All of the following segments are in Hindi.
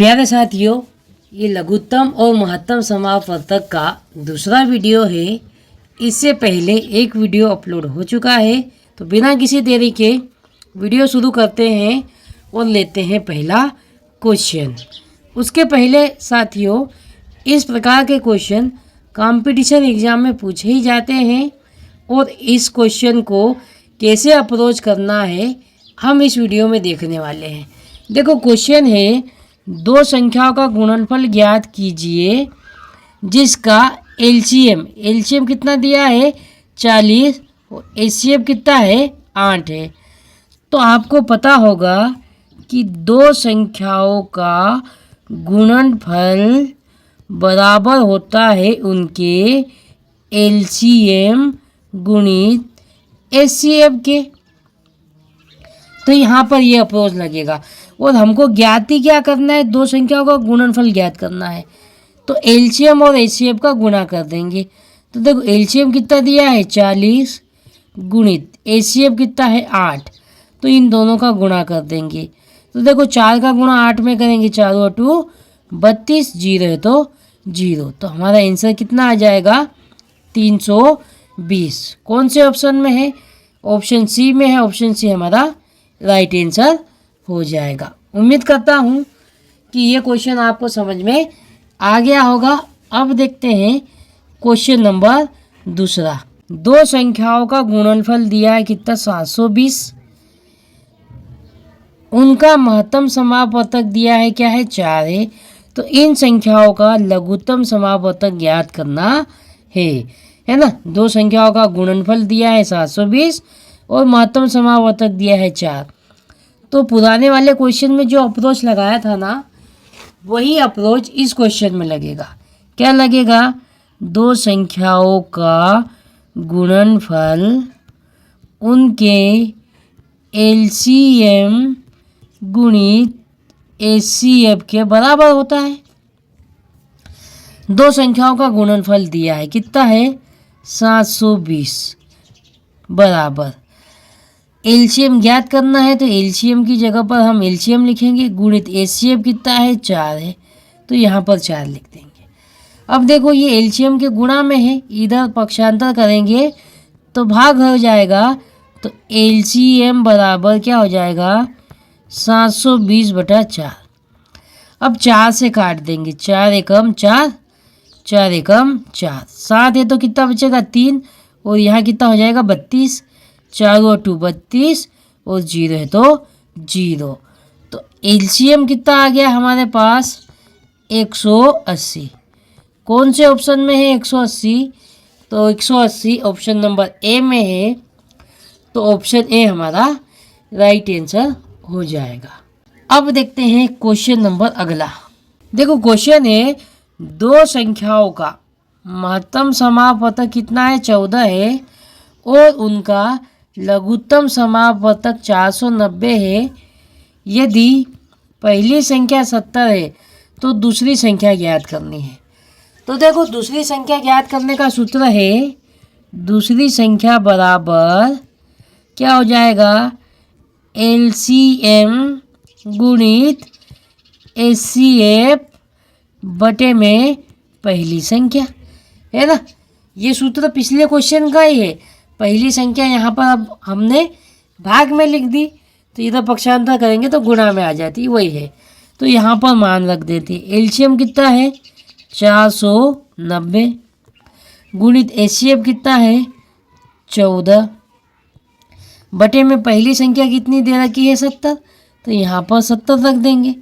प्यारे साथियों, ये लघुत्तम और महत्तम समापवर्तक का दूसरा वीडियो है। इससे पहले एक वीडियो अपलोड हो चुका है, तो बिना किसी देरी के वीडियो शुरू करते हैं और लेते हैं पहला क्वेश्चन। उसके पहले साथियों, इस प्रकार के क्वेश्चन कंपटीशन एग्ज़ाम में पूछे ही जाते हैं और इस क्वेश्चन को कैसे अप्रोच करना है हम इस वीडियो में देखने वाले हैं। देखो, क्वेश्चन है, दो संख्याओं का गुणनफल ज्ञात कीजिए जिसका एलसीएम कितना दिया है 40 और एचसीएफ कितना है 8 है। तो आपको पता होगा कि दो संख्याओं का गुणनफल बराबर होता है उनके एलसीएम गुणित एचसीएफ के। तो यहाँ पर ये अप्रोच लगेगा और हमको ज्ञात ही क्या करना है, दो संख्याओं का गुणनफल ज्ञात करना है। तो एलसीएम और एचसीएफ का गुणा कर देंगे। तो देखो, एलसीएम कितना दिया है 40 गुणित एचसीएफ कितना है 8, तो इन दोनों का गुणा कर देंगे। तो देखो, 4 का गुणा 8 में करेंगे, 4 और 2 32, 0 है तो 0। तो हमारा आंसर कितना आ जाएगा 320। कौन से ऑप्शन में है? ऑप्शन सी में है। ऑप्शन सी हमारा राइट आंसर हो जाएगा। उम्मीद करता हूँ कि ये क्वेश्चन आपको समझ में आ गया होगा। अब देखते हैं क्वेश्चन नंबर दूसरा। दो संख्याओं का गुणनफल दिया है कितना 720, उनका महत्तम समापवर्तक दिया है क्या है 4 है। तो इन संख्याओं का लघुत्तम समापवर्तक ज्ञात करना है ना। दो संख्याओं का गुणनफल दिया है 720 और महत्तम समापवर्तक दिया है 4। तो पुराने वाले क्वेश्चन में जो अप्रोच लगाया था ना, वही अप्रोच इस क्वेश्चन में लगेगा। क्या लगेगा? दो संख्याओं का गुणनफल उनके एलसीएम गुणित एचसीएफ के बराबर होता है। दो संख्याओं का गुणनफल दिया है कितना है 720 बराबर एलसीएम ज्ञात करना है। तो एलसीएम की जगह पर हम एलसीएम लिखेंगे, गुणित एचसीएफ कितना है 4 है, तो यहाँ पर 4 लिख देंगे। अब देखो, ये एलसीएम के गुणा में है, इधर पक्षांतर करेंगे तो भाग हो जाएगा। तो एलसीएम बराबर क्या हो जाएगा 720/4। अब 4 से काट देंगे, 4 एकम 4, 4 एकम 4, 7 है तो कितना बचेगा 3 और यहाँ कितना हो जाएगा 32, 4 और 2 32 और 0 है तो 0। तो एलसीएम कितना आ गया हमारे पास 180। कौन से ऑप्शन में है 180? तो 180 ऑप्शन नंबर ए में है। तो ऑप्शन ए हमारा राइट आंसर हो जाएगा। अब देखते हैं क्वेश्चन नंबर अगला। देखो, क्वेश्चन है, दो संख्याओं का महत्तम समापवर्तक कितना है 14 है और उनका लघुत्तम समापवर्तक 490 है। यदि पहली संख्या 70 है तो दूसरी संख्या ज्ञात करनी है। तो देखो, दूसरी संख्या ज्ञात करने का सूत्र है, दूसरी संख्या बराबर क्या हो जाएगा एलसीएम गुणित एचसीएफ बटे में पहली संख्या, है ना। ये सूत्र पिछले क्वेश्चन का ही है। पहली संख्या यहाँ पर अब हमने भाग में लिख दी, तो इधर पक्षांतर करेंगे तो गुणा में आ जाती, वही है। तो यहाँ पर मान रख देते। एलसीएम कितना है 490 गुणित एचसीएफ कितना है 14 बटे में पहली संख्या कितनी दे रखी है 70, तो यहाँ पर 70 रख देंगे।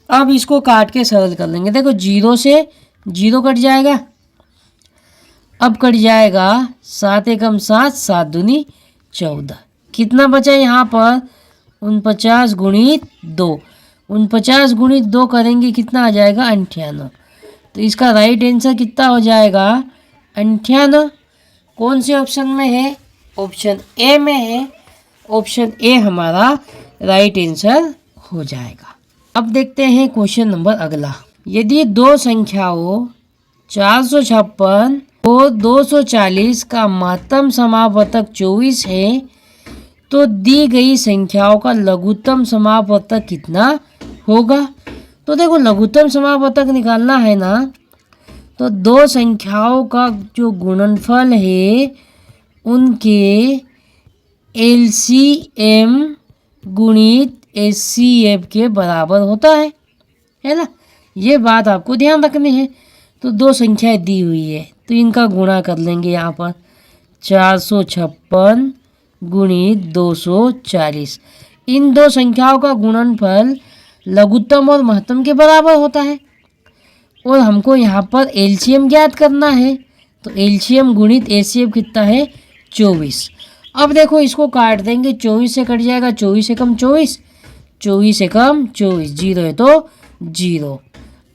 अब इसको काट के सरल कर लेंगे। देखो, 0 से 0 कट जाएगा, अब कट जाएगा 7 एकम 7, 7 दूनी 14। कितना बचा यहाँ पर 49 गुणित 2, 49 गुणित 2 करेंगे कितना आ जाएगा 98। तो इसका राइट आंसर कितना हो जाएगा 98। कौन से ऑप्शन में है? ऑप्शन ए में है। ऑप्शन ए हमारा राइट आंसर हो जाएगा। अब देखते हैं क्वेश्चन नंबर अगला। यदि दो संख्याओं 456 और 240 का महत्तम समापवर्तक 24 है तो दी गई संख्याओं का लघुत्तम समापवर्तक कितना होगा। तो देखो लघुत्तम समापवर्तक निकालना है ना, तो दो संख्याओं का जो गुणनफल है उनके एलसीएम गुणित एचसीएफ के बराबर होता है ना। ये बात आपको ध्यान रखनी है। तो दो संख्याएं दी हुई है तो इनका गुणा कर लेंगे यहाँ पर 456 गुणित 240। इन दो संख्याओं का गुणनफल लघुत्तम और महत्तम के बराबर होता है और हमको यहाँ पर एलसीएम ज्ञात करना है। तो एलसीएम गुणित एचसीएफ कितना है 24। अब देखो इसको काट देंगे, 24 से कट जाएगा 24 से कम 24, 24 से कम 24, 0 है तो 0।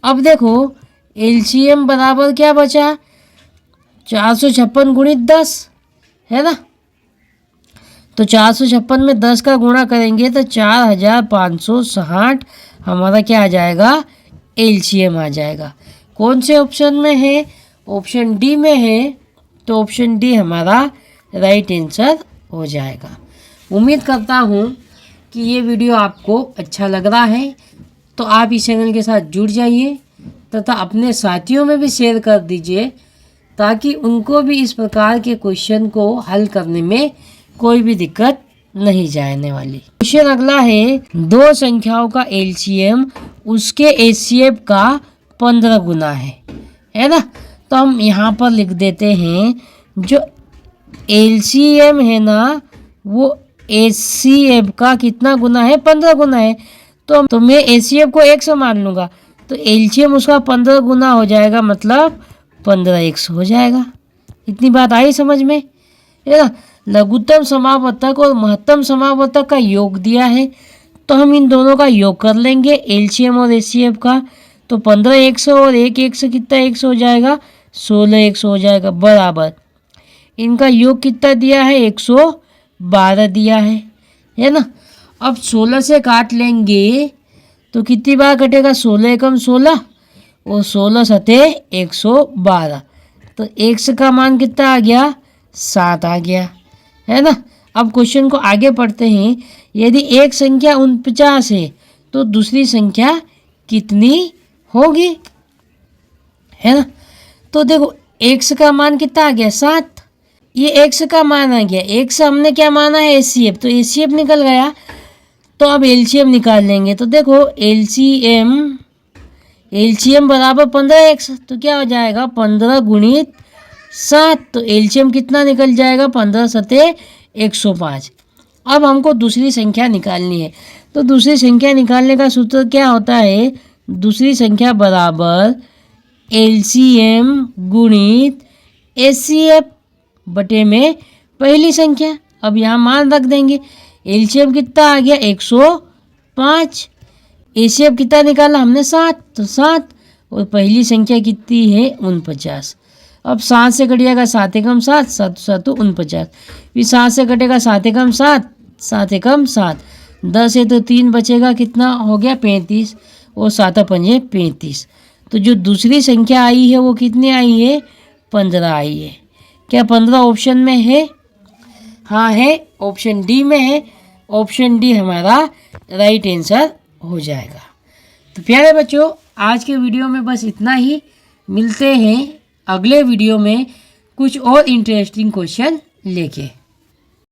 अब देखो एलसीएम बराबर क्या बचा 456 गुणित 10 है ना। तो 456 में 10 का गुणा करेंगे तो 4560 हमारा क्या आ जाएगा एलसीएम आ जाएगा। कौन से ऑप्शन में है, ऑप्शन डी में है। तो ऑप्शन डी हमारा राइट आंसर हो जाएगा। उम्मीद करता हूँ कि ये वीडियो आपको अच्छा लग रहा है, तो आप इस चैनल के साथ जुड़ जाइए तथा अपने साथियों में भी शेयर कर दीजिए ताकि उनको भी इस प्रकार के क्वेश्चन को हल करने में कोई भी दिक्कत नहीं जाने वाली। क्वेश्चन अगला है, दो संख्याओं का एलसीएम उसके एचसीएफ का 15 गुना है ना। तो हम यहाँ पर लिख देते हैं जो एलसीएम है ना वो एचसीएफ का कितना गुना है 15 गुना है। तो मैं एचसीएफ को 100 मान लूँगा तो एलसीएम उसका 15 गुना हो जाएगा, मतलब 15x हो जाएगा। इतनी बात आई समझ में है ना। लघुत्तम समापवर्तक और महत्तम समापवर्तक का योग दिया है तो हम इन दोनों का योग कर लेंगे एलसीएम और एचसीएफ का। तो 15x और 1x कितना x हो जाएगा 16x हो जाएगा, बराबर इनका योग कितना दिया है 112 दिया है ना। अब 16 से काट लेंगे तो कितनी बार कटेगा 16 एकम 16 और 16 सते 112। तो x का मान कितना आ गया 7 आ गया है ना। अब क्वेश्चन को आगे पढ़ते हैं। यदि एक संख्या 49 है तो दूसरी संख्या कितनी होगी, है ना। तो देखो x का मान कितना आ गया 7, ये x का मान आ गया। x हमने क्या माना है एचसीएफ, तो एचसीएफ निकल गया। तो अब एलसीएम निकाल लेंगे। तो देखो एलसीएम बराबर 15x, तो क्या हो जाएगा 15 गुणित 7। तो एलसीएम कितना निकल जाएगा 15 सते 105। अब हमको दूसरी संख्या निकालनी है। तो दूसरी संख्या निकालने का सूत्र क्या होता है, दूसरी संख्या बराबर एलसीएम गुणित एचसीएफ बटे में पहली संख्या। अब यहाँ मान रख देंगे। एलसीएम कितना आ गया 105, एचसीएफ कितना निकाला हमने 7, तो 7 और पहली संख्या कितनी है 49। अब 7 से कटिएगा 7 एकम 7, 7 7 49, फिर 7 से कटेगा 7 एकम 7, 7 एकम 7, 10 है तो 3 बचेगा, कितना हो गया 35 और 7 पंजे 35। तो जो दूसरी संख्या आई है वो कितनी आई है 15 आई है। क्या 15 ऑप्शन में है, हाँ है, ऑप्शन डी में है। ऑप्शन डी हमारा राइट आंसर हो जाएगा। तो प्यारे बच्चों आज के वीडियो में बस इतना ही। मिलते हैं अगले वीडियो में कुछ और इंटरेस्टिंग क्वेश्चन लेके।